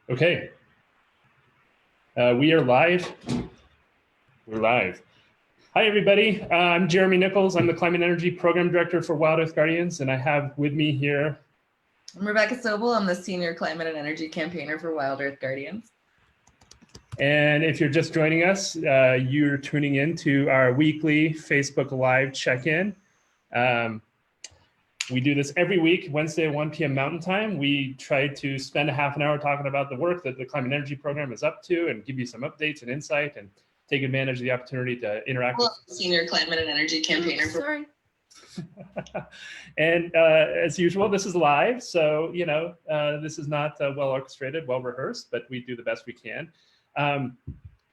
Okay, we are live. We're live. Hi, everybody. I'm Jeremy Nichols. I'm the Climate Energy Program Director for Wild Earth Guardians, and I have with me here. I'm Rebecca Sobel. I'm the Senior Climate and Energy Campaigner for Wild Earth Guardians. And if you're just joining us, you're tuning in to our weekly Facebook Live check-in. We do this every week, Wednesday at 1 p.m. Mountain Time. We try to spend a half an hour talking about the work that the Climate Energy Program is up to and give you some updates and insight and take advantage of the opportunity to interact with Senior Climate and Energy Campaigner. Sorry. And as usual, this is live. So, this is not well orchestrated, well rehearsed, but we do the best we can.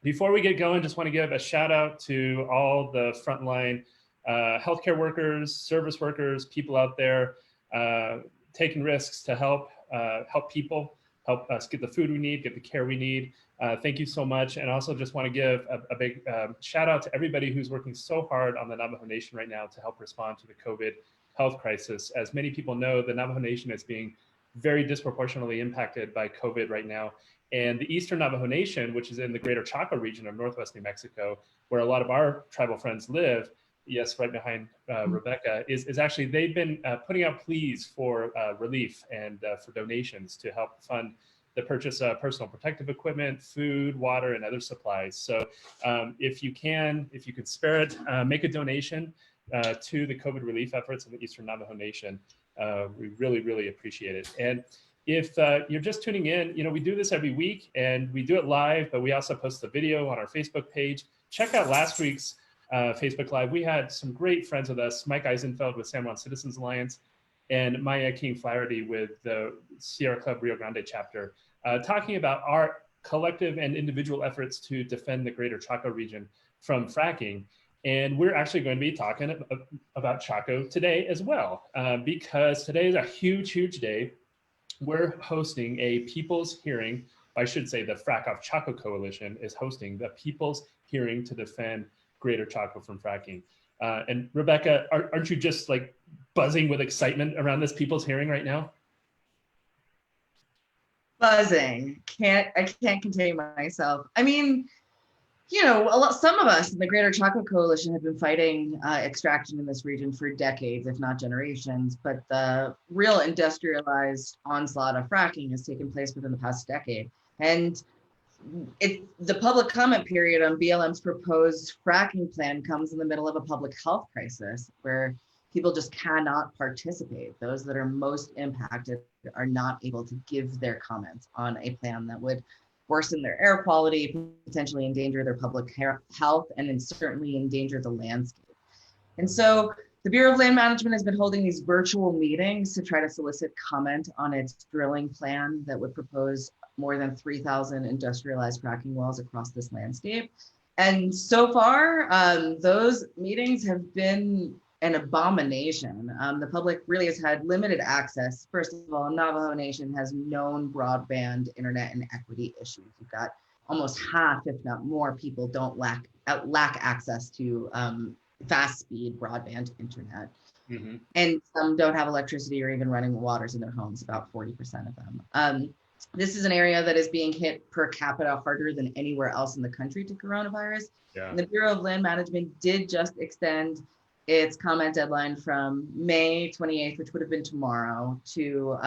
Before we get going, just want to give a shout out to all the frontline healthcare workers, service workers, people out there taking risks to help people, help us get the food we need, get the care we need. Thank you so much. And also just want to give a big shout out to everybody who's working so hard on the Navajo Nation right now to help respond to the COVID health crisis. As many people know, the Navajo Nation is being very disproportionately impacted by COVID right now. And the Eastern Navajo Nation, which is in the greater Choco region of Northwest New Mexico, where a lot of our tribal friends live, yes, right behind Rebecca, is actually, they've been putting out pleas for relief and for donations to help fund the purchase of personal protective equipment, food, water, and other supplies. So if you can spare it, make a donation to the COVID relief efforts in the Eastern Navajo Nation. We really, really appreciate it. And if you're just tuning in, we do this every week and we do it live, but we also post the video on our Facebook page. Check out last week's Facebook Live. We had some great friends with us, Mike Eisenfeld with San Juan Citizens Alliance and Maya King Flaherty with the Sierra Club Rio Grande chapter, talking about our collective and individual efforts to defend the greater Chaco region from fracking. And we're actually going to be talking about Chaco today as well, because today is a huge, huge day. We're hosting a people's hearing. I should say the Frack Off Chaco Coalition is hosting the people's hearing to defend Greater Chaco from fracking. And Rebecca, aren't you just like buzzing with excitement around this people's hearing right now? Buzzing. I can't contain myself. I mean, some of us in the Greater Choco Coalition have been fighting extraction in this region for decades, if not generations, but the real industrialized onslaught of fracking has taken place within the past decade. And the public comment period on BLM's proposed fracking plan comes in the middle of a public health crisis where people just cannot participate. Those that are most impacted are not able to give their comments on a plan that would worsen their air quality, potentially endanger their public health, and then certainly endanger the landscape. And so the Bureau of Land Management has been holding these virtual meetings to try to solicit comment on its drilling plan that would propose more than 3,000 industrialized fracking wells across this landscape. And so far, those meetings have been an abomination. The public really has had limited access. First of all, Navajo Nation has known broadband internet and equity issues. You've got almost half, if not more, people don't lack access to fast speed broadband internet. Mm-hmm. And some don't have electricity or even running waters in their homes, about 40% of them. This is an area that is being hit per capita harder than anywhere else in the country to coronavirus. Yeah. And the Bureau of Land Management did just extend its comment deadline from May 28th, which would have been tomorrow, to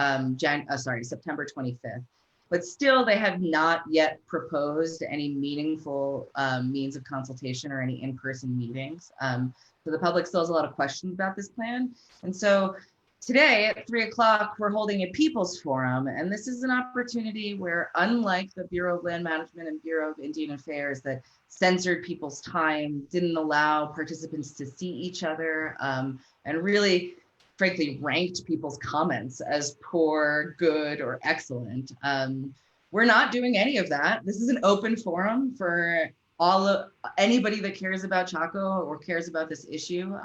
September 25th. But still, they have not yet proposed any meaningful means of consultation or any in-person meetings. So the public still has a lot of questions about this plan. And so today at 3 o'clock, we're holding a people's forum. And this is an opportunity where, unlike the Bureau of Land Management and Bureau of Indian Affairs that censored people's time, didn't allow participants to see each other, and really, frankly, ranked people's comments as poor, good, or excellent. We're not doing any of that. This is an open forum for anybody that cares about Chaco or cares about this issue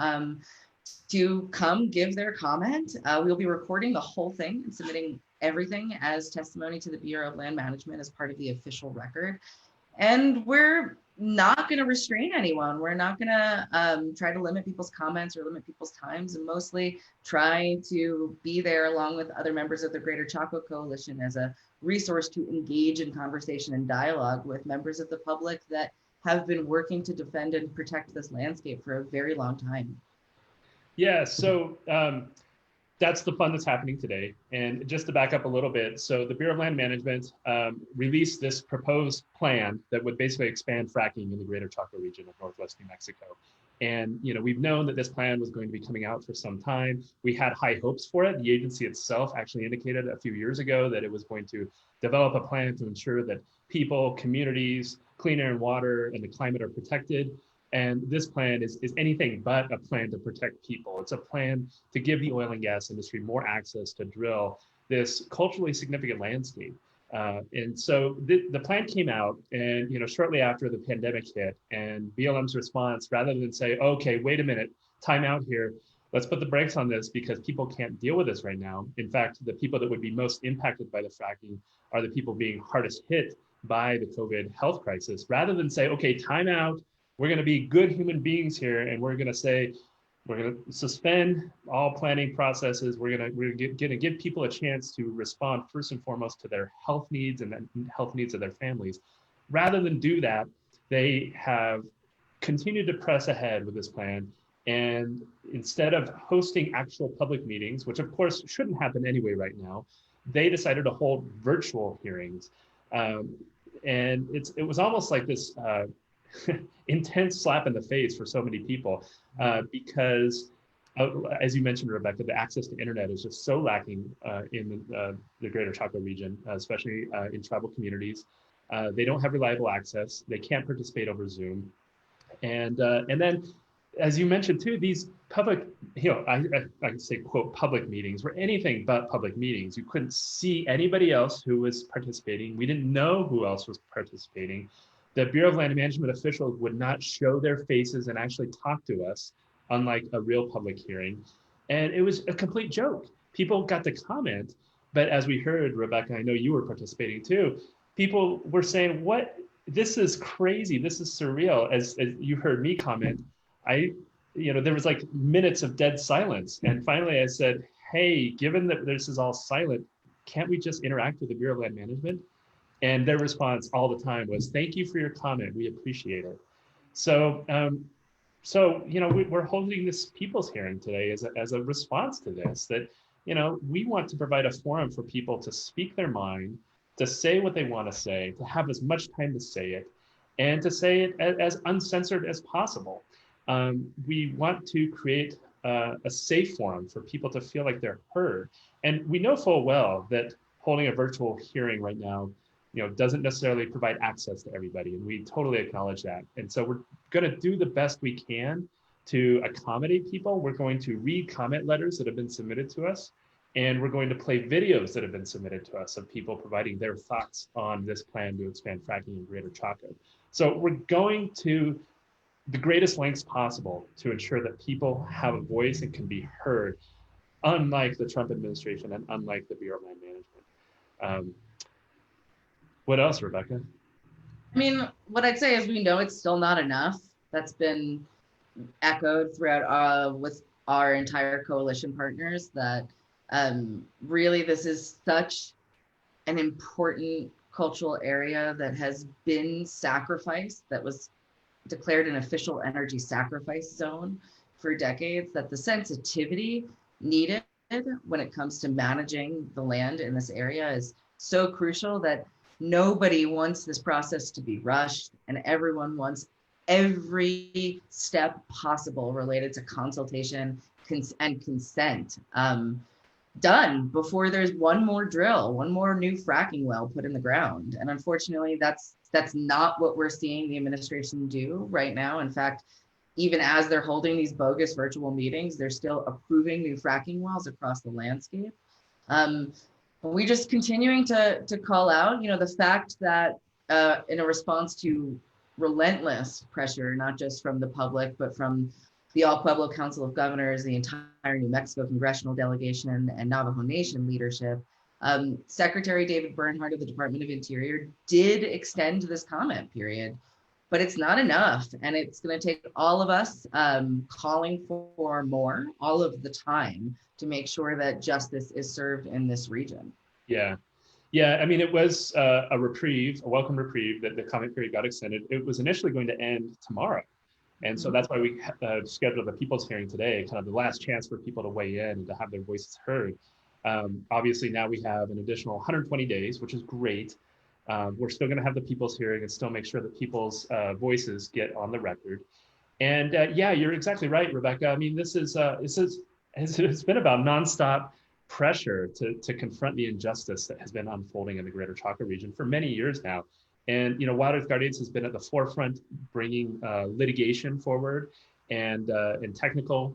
to come give their comment. We'll be recording the whole thing and submitting everything as testimony to the Bureau of Land Management as part of the official record. And we're not going to restrain anyone. We're not going to try to limit people's comments or limit people's times, and mostly try to be there along with other members of the Greater Choco Coalition as a resource to engage in conversation and dialogue with members of the public that have been working to defend and protect this landscape for a very long time. Yeah, so that's the fun that's happening today. And just to back up a little bit, so the Bureau of Land Management released this proposed plan that would basically expand fracking in the Greater Chaco region of Northwest New Mexico. And we've known that this plan was going to be coming out for some time. We had high hopes for it. The agency itself actually indicated a few years ago that it was going to develop a plan to ensure that people, communities, clean air and water, and the climate are protected. And this plan is anything but a plan to protect people. It's a plan to give the oil and gas industry more access to drill this culturally significant landscape. And so the plan came out, and shortly after the pandemic hit, and BLM's response, rather than say, okay, wait a minute, time out here, let's put the brakes on this because people can't deal with this right now. In fact, the people that would be most impacted by the fracking are the people being hardest hit by the COVID health crisis. Rather than say, okay, time out, we're going to be good human beings here, and we're going to say, we're going to suspend all planning processes. We're going to give people a chance to respond first and foremost to their health needs and then health needs of their families. Rather than do that, they have continued to press ahead with this plan. And instead of hosting actual public meetings, which of course shouldn't happen anyway right now, they decided to hold virtual hearings. And it was almost like this intense slap in the face for so many people because, as you mentioned, Rebecca, the access to internet is just so lacking in the Greater Chaco region, especially in tribal communities. They don't have reliable access. They can't participate over Zoom. And then, as you mentioned too, these public, I can say, quote, public meetings were anything but public meetings. You couldn't see anybody else who was participating. We didn't know who else was participating. The Bureau of Land Management officials would not show their faces and actually talk to us, unlike a real public hearing. And it was a complete joke. People got to comment, but as we heard, Rebecca, I know you were participating too, people were saying, what, this is crazy, this is surreal. As you heard me comment, there was like minutes of dead silence. And finally I said, hey, given that this is all silent, can't we just interact with the Bureau of Land Management? And their response all the time was, thank you for your comment, we appreciate it. So, we're holding this people's hearing today as a response to this, that, we want to provide a forum for people to speak their mind, to say what they want to say, to have as much time to say it, and to say it as uncensored as possible. We want to create a safe forum for people to feel like they're heard. And we know full well that holding a virtual hearing right now doesn't necessarily provide access to everybody. And we totally acknowledge that. And so we're going to do the best we can to accommodate people. We're going to read comment letters that have been submitted to us. And we're going to play videos that have been submitted to us of people providing their thoughts on this plan to expand fracking in Greater Chaco. So we're going to the greatest lengths possible to ensure that people have a voice and can be heard, unlike the Trump administration and unlike the Bureau of Land Management. What else, Rebecca? I mean, what I'd say is we know it's still not enough. That's been echoed throughout with our entire coalition partners, that really this is such an important cultural area that has been sacrificed, that was declared an official energy sacrifice zone for decades, that the sensitivity needed when it comes to managing the land in this area is so crucial that nobody wants this process to be rushed, and everyone wants every step possible related to consultation and consent done before there's one more drill, one more new fracking well put in the ground. And unfortunately, that's not what we're seeing the administration do right now. In fact, even as they're holding these bogus virtual meetings, they're still approving new fracking wells across the landscape. We just continuing to call out, the fact that in a response to relentless pressure, not just from the public, but from the All Pueblo Council of Governors, the entire New Mexico congressional delegation, and Navajo Nation leadership, Secretary David Bernhardt of the Department of Interior did extend this comment period but it's not enough. And it's going to take all of us calling for more all of the time to make sure that justice is served in this region. Yeah. Yeah, I mean, it was a reprieve, a welcome reprieve that the comment period got extended. It was initially going to end tomorrow. And so that's why we scheduled the people's hearing today, kind of the last chance for people to weigh in and to have their voices heard. Obviously, now we have an additional 120 days, which is great. We're still going to have the people's hearing and still make sure that people's voices get on the record. And yeah, you're exactly right, Rebecca. I mean, this is it's been about nonstop pressure to confront the injustice that has been unfolding in the Greater Choco region for many years now. And Wild Earth Guardians has been at the forefront, bringing litigation forward and technical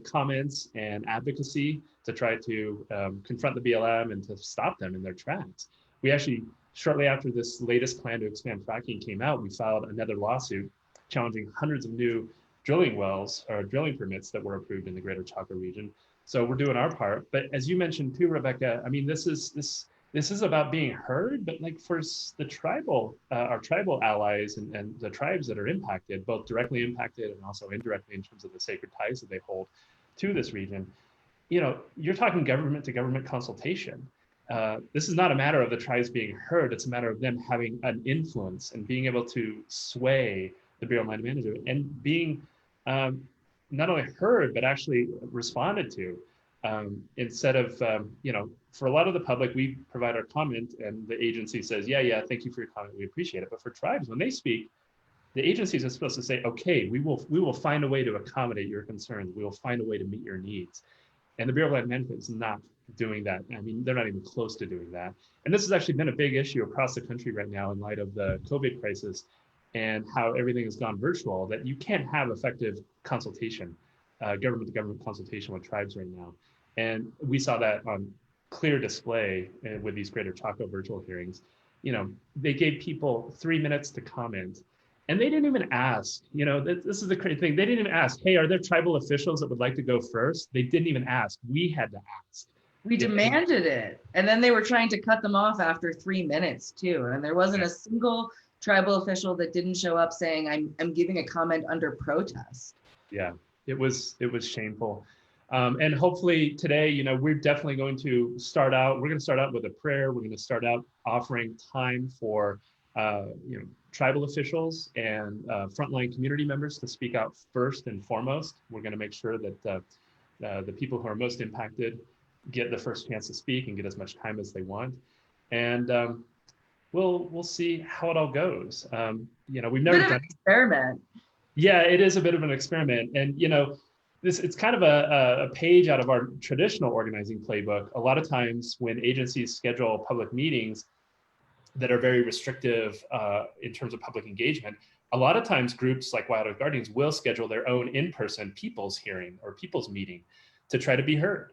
comments and advocacy to try to confront the BLM and to stop them in their tracks. We actually, shortly after this latest plan to expand fracking came out, we filed another lawsuit challenging hundreds of new drilling wells or drilling permits that were approved in the Greater Choco region. So we're doing our part. But as you mentioned too, Rebecca, I mean, this is about being heard, but like for the tribal, our tribal allies and the tribes that are impacted, both directly impacted and also indirectly in terms of the sacred ties that they hold to this region, you're talking government to government consultation. This is not a matter of the tribes being heard. It's a matter of them having an influence and being able to sway the Bureau of Land Management and being not only heard, but actually responded to. Instead of, for a lot of the public, we provide our comment and the agency says, yeah, thank you for your comment, we appreciate it. But for tribes, when they speak, the agencies are supposed to say, okay, we will find a way to accommodate your concerns. We will find a way to meet your needs. And the Bureau of Land Management is not doing that. I mean, they're not even close to doing that. And this has actually been a big issue across the country right now in light of the COVID crisis and how everything has gone virtual, that you can't have effective consultation, government to government consultation with tribes right now. And we saw that on clear display with these Greater Choco virtual hearings. They gave people 3 minutes to comment. And they didn't even ask, this is the crazy thing. They didn't even ask, hey, are there tribal officials that would like to go first? They didn't even ask. We had to ask. We demanded it. And then they were trying to cut them off after 3 minutes too. And there wasn't a single tribal official that didn't show up saying, I'm giving a comment under protest. Yeah, it was shameful. And hopefully today, we're definitely going to start out, with a prayer. We're going to start out offering time for, tribal officials and frontline community members to speak out first and foremost. We're going to make sure that the people who are most impacted get the first chance to speak and get as much time as they want. And we'll see how it all goes. We've never done an experiment. Yeah, it is a bit of an experiment. And, it's kind of a page out of our traditional organizing playbook. A lot of times when agencies schedule public meetings that are very restrictive in terms of public engagement, a lot of times groups like Wild Earth Guardians will schedule their own in-person people's hearing or people's meeting to try to be heard.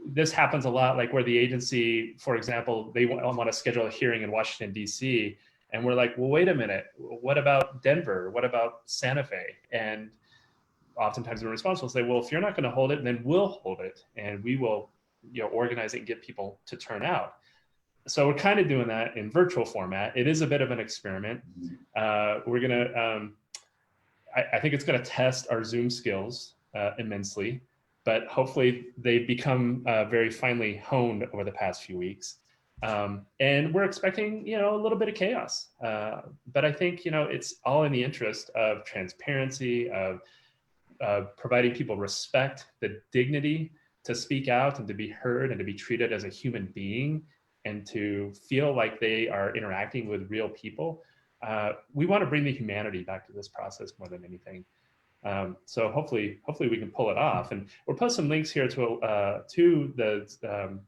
This happens a lot, like where the agency, for example, they want to schedule a hearing in Washington, D.C., and we're like, well, wait a minute, what about Denver? What about Santa Fe? And oftentimes the response will say, well, if you're not going to hold it, then we'll hold it, and we will organize it and get people to turn out. So we're kind of doing that in virtual format. It is a bit of an experiment. We're going to, I think it's going to test our Zoom skills immensely, but hopefully they've become very finely honed over the past few weeks. And we're expecting, a little bit of chaos. But I think, it's all in the interest of transparency, of providing people respect, the dignity to speak out and to be heard and to be treated as a human being and to feel like they are interacting with real people. We want to bring the humanity back to this process more than anything. So hopefully we can pull it off. And we'll post some links here to the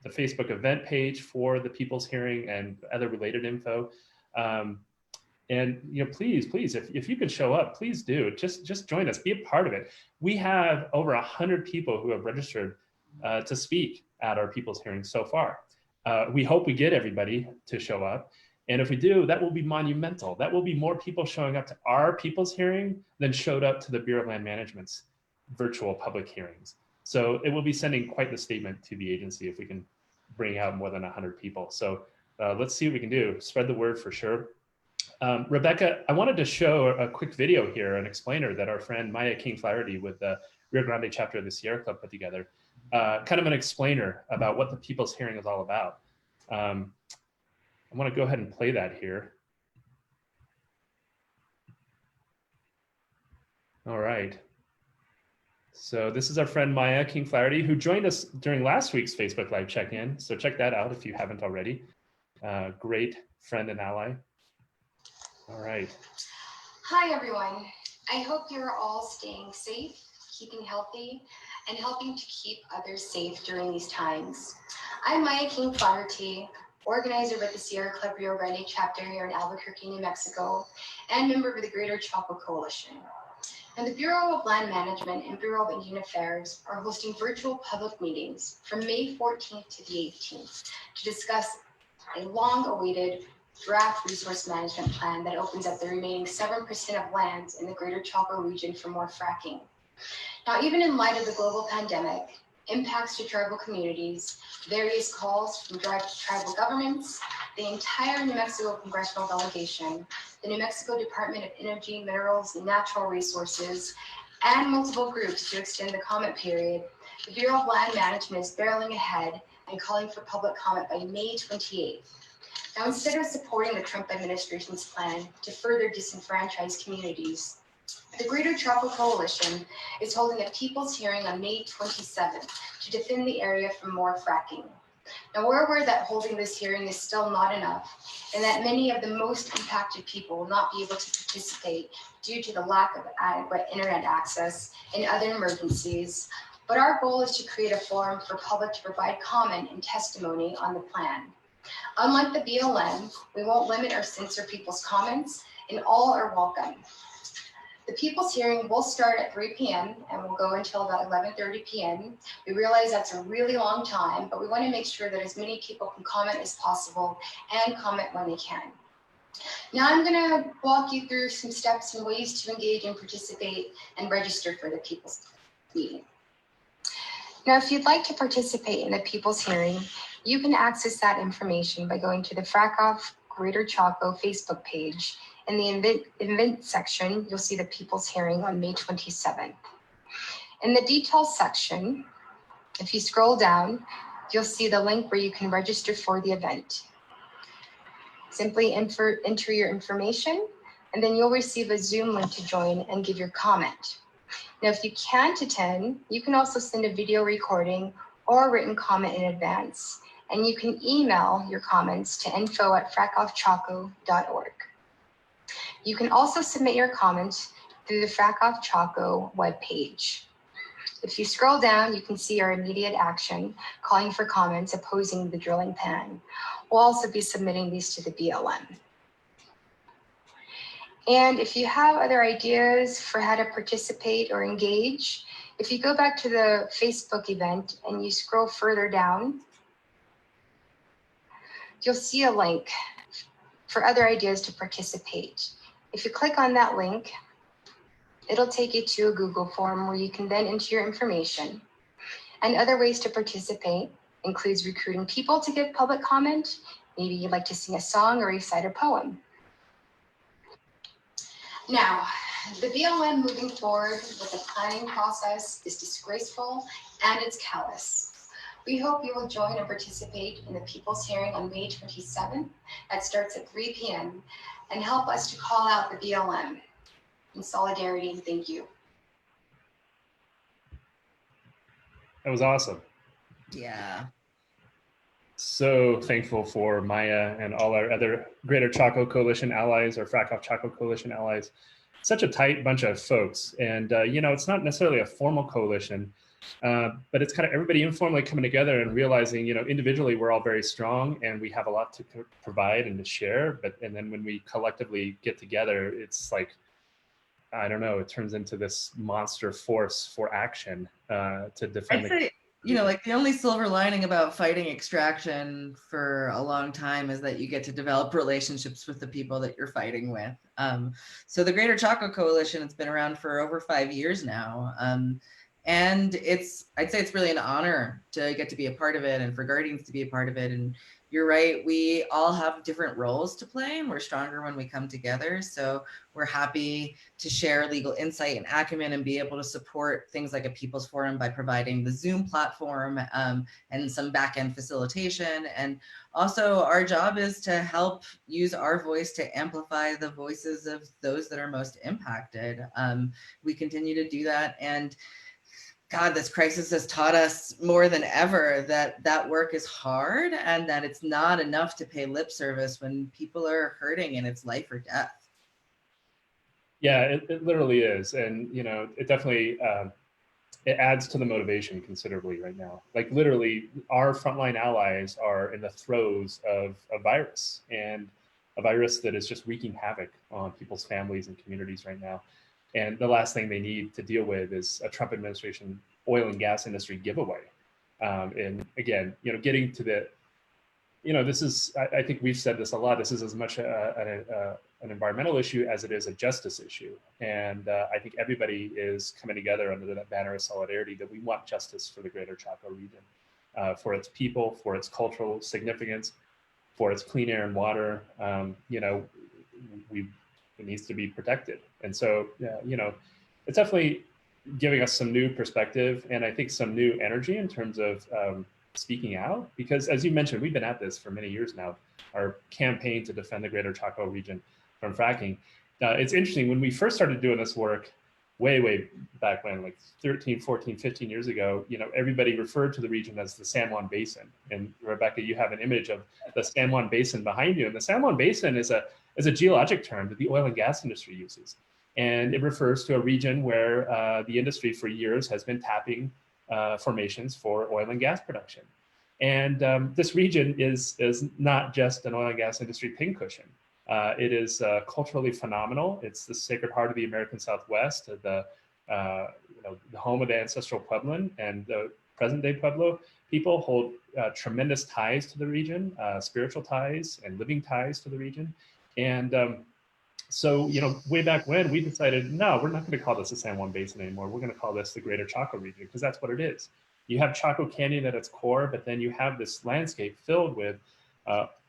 Facebook event page for the People's Hearing and other related info. And please, if you can show up, please do. Just join us, be a part of it. We have over 100 people who have registered to speak at our People's Hearing so far. We hope we get everybody to show up. And if we do, that will be monumental. That will be more people showing up to our People's Hearing than showed up to the Bureau of Land Management's virtual public hearings. So it will be sending quite the statement to the agency if we can bring out more than 100 people. So let's see what we can do. Spread the word for sure. Rebecca, I wanted to show a quick video here, an explainer that our friend Maya King-Flaherty with the Rio Grande chapter of the Sierra Club put together, kind of an explainer about what the People's Hearing is all about. I want to go ahead and play that here. All right. So this is our friend Maya King-Flaherty, who joined us during last week's Facebook Live check-in. So check that out if you haven't already. Great friend and ally. All right. Hi, everyone. I hope you're all staying safe, keeping healthy, and helping to keep others safe during these times. I'm Maya King-Flaherty, organizer with the Sierra Club Rio Grande chapter here in Albuquerque, New Mexico, and member of the Greater Choco Coalition. And the Bureau of Land Management and Bureau of Indian Affairs are hosting virtual public meetings from May 14th to the 18th to discuss a long-awaited draft resource management plan that opens up the remaining 7% of lands in the Greater Choco region for more fracking. Now, even in light of the global pandemic, impacts to tribal communities, various calls from tribal governments, the entire New Mexico Congressional Delegation, the New Mexico Department of Energy, Minerals, and Natural Resources, and multiple groups to extend the comment period, the Bureau of Land Management is barreling ahead and calling for public comment by May 28th. Now, instead of supporting the Trump administration's plan to further disenfranchise communities, the Greater Choco Coalition is holding a People's Hearing on May 27th to defend the area from more fracking. Now, we're aware that holding this hearing is still not enough, and that many of the most impacted people will not be able to participate due to the lack of adequate internet access and other emergencies. But our goal is to create a forum for public to provide comment and testimony on the plan. Unlike the BLM, we won't limit or censor people's comments, and all are welcome. The People's Hearing will start at 3 p.m. and will go until about 11:30 p.m. We realize that's a really long time, but we want to make sure that as many people can comment as possible and comment when they can. Now I'm going to walk you through some steps and ways to engage and participate and register for the People's Meeting. Now, if you'd like to participate in the People's Hearing, you can access that information by going to the Fracking Greater Choco Facebook page. In the event section, you'll see the People's Hearing on May 27th. In the details section, if you scroll down, you'll see the link where you can register for the event. Simply enter your information, and then you'll receive a Zoom link to join and give your comment. Now, if you can't attend, you can also send a video recording or a written comment in advance, and you can email your comments to info@frackoffchoco.org. You can also submit your comments through the Frackoff Choco webpage. If you scroll down, you can see our immediate action calling for comments opposing the drilling plan. We'll also be submitting these to the BLM. And if you have other ideas for how to participate or engage, if you go back to the Facebook event and you scroll further down, you'll see a link for other ideas to participate. If you click on that link, it'll take you to a Google form where you can then enter your information. And other ways to participate includes recruiting people to give public comment. Maybe you'd like to sing a song or recite a poem. Now, the BLM moving forward with the planning process is disgraceful and it's callous. We hope you will join and participate in the People's Hearing on May 27th. That starts at 3 p.m. and help us to call out the BLM in solidarity and thank you. That was awesome. Yeah. So thankful for Maya and all our other Greater Choco Coalition allies or Frackoff Choco Coalition allies. Such a tight bunch of folks. And, it's not necessarily a formal coalition, but it's kind of everybody informally coming together and realizing, individually we're all very strong and we have a lot to provide and to share. And then when we collectively get together, it's like, I don't know, it turns into this monster force for action to defend. I'd say, like the only silver lining about fighting extraction for a long time is that you get to develop relationships with the people that you're fighting with. So the Greater Choco Coalition, it's been around for over 5 years now. And I'd say it's really an honor to get to be a part of it and for Guardians to be a part of it. And you're right. We all have different roles to play, and we're stronger when we come together. So we're happy to share legal insight and acumen and be able to support things like a People's Forum by providing the Zoom platform and some back-end facilitation. And also our job is to help use our voice to amplify the voices of those that are most impacted. We continue to do that. And God, this crisis has taught us more than ever that that work is hard and that it's not enough to pay lip service when people are hurting and it's life or death. Yeah, it literally is. And, you know, it definitely, it adds to the motivation considerably right now. Like literally our frontline allies are in the throes of a virus, and a virus that is just wreaking havoc on people's families and communities right now. And the last thing they need to deal with is a Trump administration oil and gas industry giveaway. And again, you know, getting to the, you know, this is, I think we've said this a lot, this is as much an environmental issue as it is a justice issue. And I think everybody is coming together under that banner of solidarity that we want justice for the greater Choco region, for its people, for its cultural significance, for its clean air and water. You know, it needs to be protected. And so, you know, it's definitely giving us some new perspective and I think some new energy in terms of speaking out, because as you mentioned, we've been at this for many years now, our campaign to defend the greater Choco region from fracking. It's interesting, when we first started doing this work, way back when, like 13, 14, 15 years ago, you know, everybody referred to the region as the San Juan Basin. And Rebecca, you have an image of the San Juan Basin behind you. And the San Juan Basin is a geologic term that the oil and gas industry uses. And it refers to a region where the industry for years has been tapping formations for oil and gas production. And this region is not just an oil and gas industry pincushion. It is culturally phenomenal. It's the Sacred Heart of the American Southwest, the you know, the home of the ancestral Puebloan and the present-day Pueblo people hold tremendous ties to the region, spiritual ties and living ties to the region. And so, you know, way back when we decided, no, we're not going to call this the San Juan Basin anymore. We're going to call this the Greater Chaco region, because that's what it is. You have Chaco Canyon at its core, but then you have this landscape filled with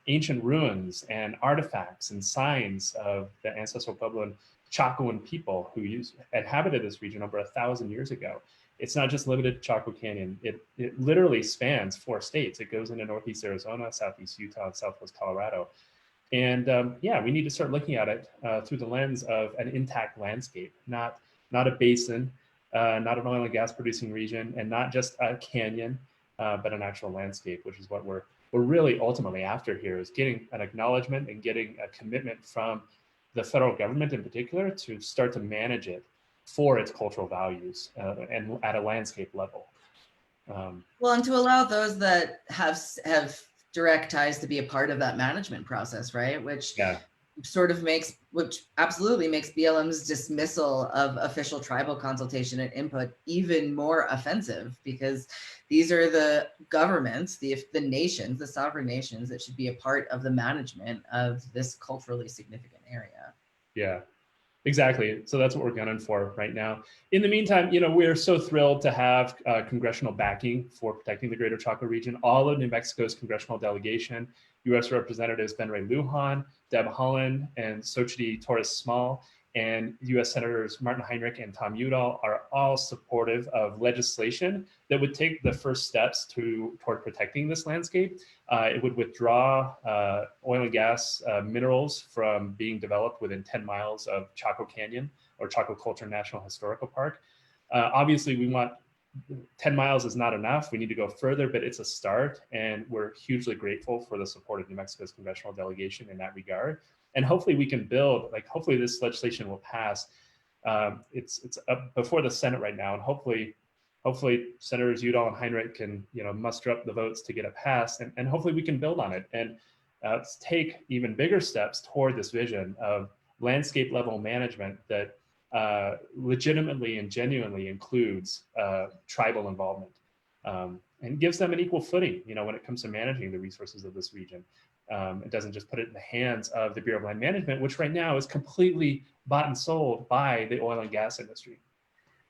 ancient ruins and artifacts and signs of the ancestral Puebloan Chacoan people who inhabited this region over 1,000 years ago. It's not just limited to Chaco Canyon. It literally spans 4 states. It goes into Northeast Arizona, Southeast Utah, and Southwest Colorado. And yeah, we need to start looking at it through the lens of an intact landscape, not a basin, not an oil and gas producing region, and not just a canyon, but an actual landscape, which is what we're really ultimately after here, is getting an acknowledgement and getting a commitment from the federal government in particular to start to manage it for its cultural values and at a landscape level. Well, and to allow those that have direct ties to be a part of that management process, right? Which absolutely makes BLM's dismissal of official tribal consultation and input even more offensive, because these are the governments, the nations, the sovereign nations that should be a part of the management of this culturally significant area. Yeah. Exactly. So that's what we're gunning for right now. In the meantime, you know, we're so thrilled to have congressional backing for protecting the Greater Chaco region. All of New Mexico's congressional delegation, U.S. Representatives Ben Ray Lujan, Deb Haaland, and Xochitl Torres Small, and U.S. Senators Martin Heinrich and Tom Udall are all supportive of legislation that would take the first steps toward protecting this landscape. It would withdraw oil and gas minerals from being developed within 10 miles of Chaco Canyon or Chaco Culture National Historical Park. Obviously, we want 10 miles is not enough. We need to go further, but it's a start. And we're hugely grateful for the support of New Mexico's congressional delegation in that regard. And hopefully we can build, like, hopefully this legislation will pass. It's up before the Senate right now. And hopefully Senators Udall and Heinrich can, you know, muster up the votes to get it passed. And hopefully we can build on it and take even bigger steps toward this vision of landscape level management that legitimately and genuinely includes tribal involvement and gives them an equal footing, you know, when it comes to managing the resources of this region. It doesn't just put it in the hands of the Bureau of Land Management, which right now is completely bought and sold by the oil and gas industry.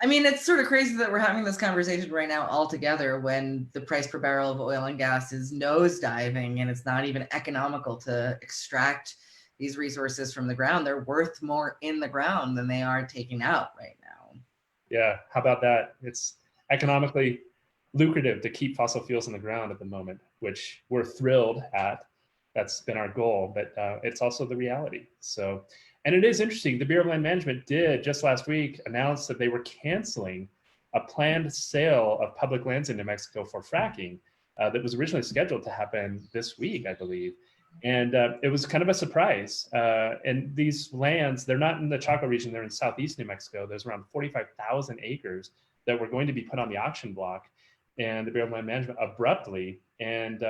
I mean, it's sort of crazy that we're having this conversation right now all together when the price per barrel of oil and gas is nosediving and it's not even economical to extract these resources from the ground. They're worth more in the ground than they are taking out right now. Yeah, how about that? It's economically lucrative to keep fossil fuels in the ground at the moment, which we're thrilled at. That's been our goal, but it's also the reality. So, and it is interesting. The Bureau of Land Management did just last week announce that they were canceling a planned sale of public lands in New Mexico for fracking that was originally scheduled to happen this week, I believe. And it was kind of a surprise. And these lands, they're not in the Choco region, they're in southeast New Mexico. There's around 45,000 acres that were going to be put on the auction block. And the Bureau of Land Management abruptly and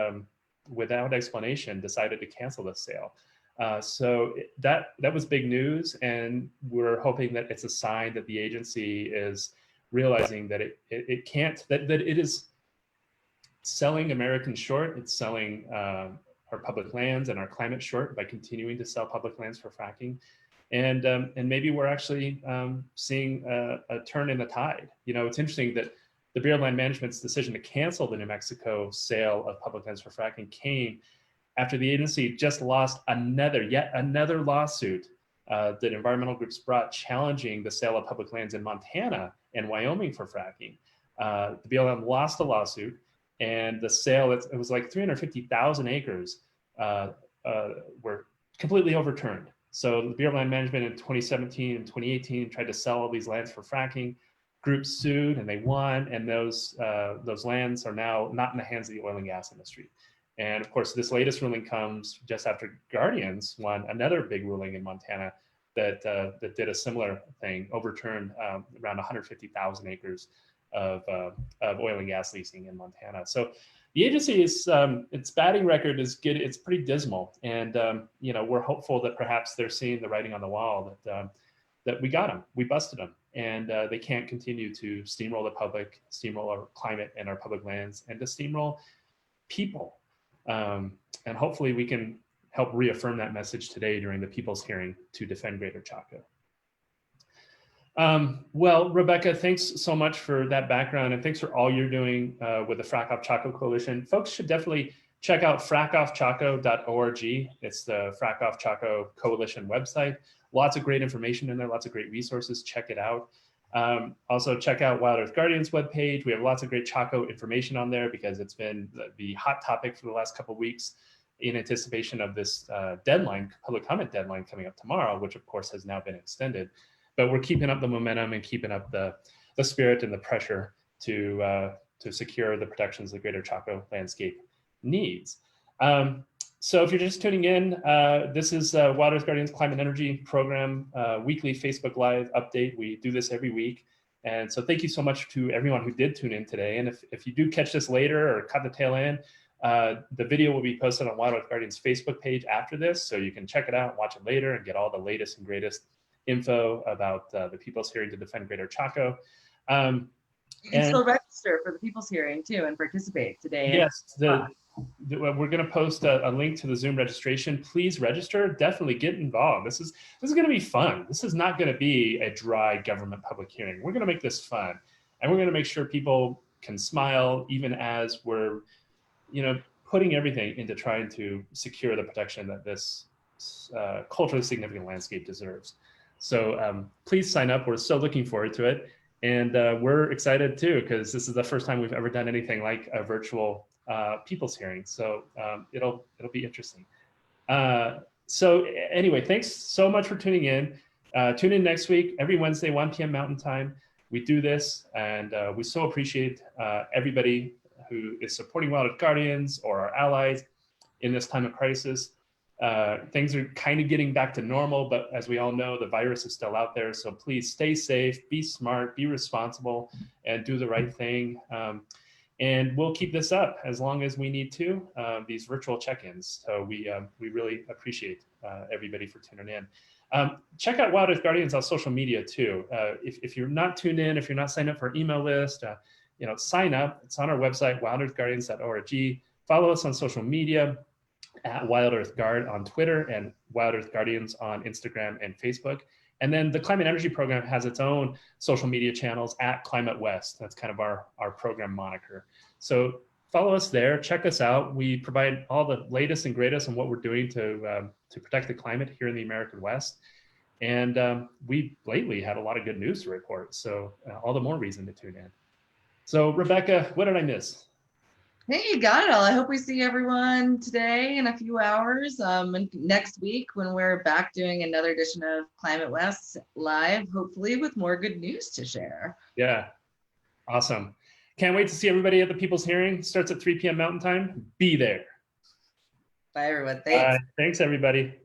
without explanation decided to cancel the sale. So that was big news. And we're hoping that it's a sign that the agency is realizing that it can't, that it is selling Americans short. It's selling our public lands and our climate short by continuing to sell public lands for fracking. And maybe we're actually seeing a turn in the tide. You know, it's interesting that the Bureau of Land Management's decision to cancel the New Mexico sale of public lands for fracking came after the agency just lost yet another lawsuit that environmental groups brought challenging the sale of public lands in Montana and Wyoming for fracking. The BLM lost a lawsuit, and the sale, it was like 350,000 acres were completely overturned. So the Bureau of Land Management in 2017 and 2018 tried to sell all these lands for fracking. Groups sued and they won, and those lands are now not in the hands of the oil and gas industry. And of course, this latest ruling comes just after Guardians won another big ruling in Montana that did a similar thing, overturned around 150,000 acres of oil and gas leasing in Montana. So the agency is its batting record is good. It's pretty dismal, and you know, we're hopeful that perhaps they're seeing the writing on the wall that we got them, we busted them, and they can't continue to steamroll the public, steamroll our climate and our public lands, and to steamroll people. And hopefully we can help reaffirm that message today during the people's hearing to defend Greater Choco. Well, Rebecca, thanks so much for that background, and thanks for all you're doing with the Frack Off Choco Coalition. Folks should definitely check out frackoffchoco.org. It's the Frack Off Choco Coalition website. Lots of great information in there, lots of great resources. Check it out. Also, check out Wild Earth Guardians webpage. We have lots of great Choco information on there because it's been the hot topic for the last couple of weeks in anticipation of this deadline, public comment deadline coming up tomorrow, which of course has now been extended. But we're keeping up the momentum and keeping up the spirit and the pressure to secure the protections the Greater Choco landscape needs. So if you're just tuning in, this is Wild Earth Guardians Climate Energy Program weekly Facebook Live update. We do this every week. And so thank you so much to everyone who did tune in today. And if you do catch this later or cut the tail end, the video will be posted on Wild Earth Guardians Facebook page after this. So you can check it out, watch it later, and get all the latest and greatest info about the People's Hearing to Defend Greater Choco. You can still register for the People's Hearing too and participate today. Yes, we're going to post a link to the Zoom registration. Please register. Definitely get involved. This is going to be fun. This is not going to be a dry government public hearing. We're going to make this fun, and we're going to make sure people can smile even as we're, you know, putting everything into trying to secure the protection that this culturally significant landscape deserves. So please sign up. We're so looking forward to it. And we're excited too, because this is the first time we've ever done anything like a virtual People's Hearing. So it'll be interesting. So anyway, thanks so much for tuning in. Tune in next week, every Wednesday, 1 p.m. Mountain Time. We do this, and we so appreciate everybody who is supporting Wild Earth Guardians or our allies in this time of crisis. Things are kind of getting back to normal, but as we all know, the virus is still out there. So please stay safe, be smart, be responsible, and do the right thing. And we'll keep this up as long as we need to, these virtual check-ins. So we really appreciate everybody for tuning in. Check out Wild Earth Guardians on social media too. If you're not tuned in, if you're not signed up for our email list, you know, sign up. It's on our website, wildearthguardians.org. Follow us on social media at Wild Earth Guard on Twitter and Wild Earth Guardians on Instagram and Facebook. And then the Climate Energy Program has its own social media channels at Climate West. That's kind of our program moniker. So follow us there, check us out. We provide all the latest and greatest on what we're doing to protect the climate here in the American West. And we lately had a lot of good news to report. So all the more reason to tune in. So Rebecca, what did I miss? Hey, you got it all. I hope we see everyone today in a few hours. And next week when we're back doing another edition of Climate West Live, hopefully with more good news to share. Yeah, awesome. Can't wait to see everybody at the People's Hearing. Starts at 3 p.m. Mountain Time. Be there. Bye, everyone. Thanks. Thanks, everybody.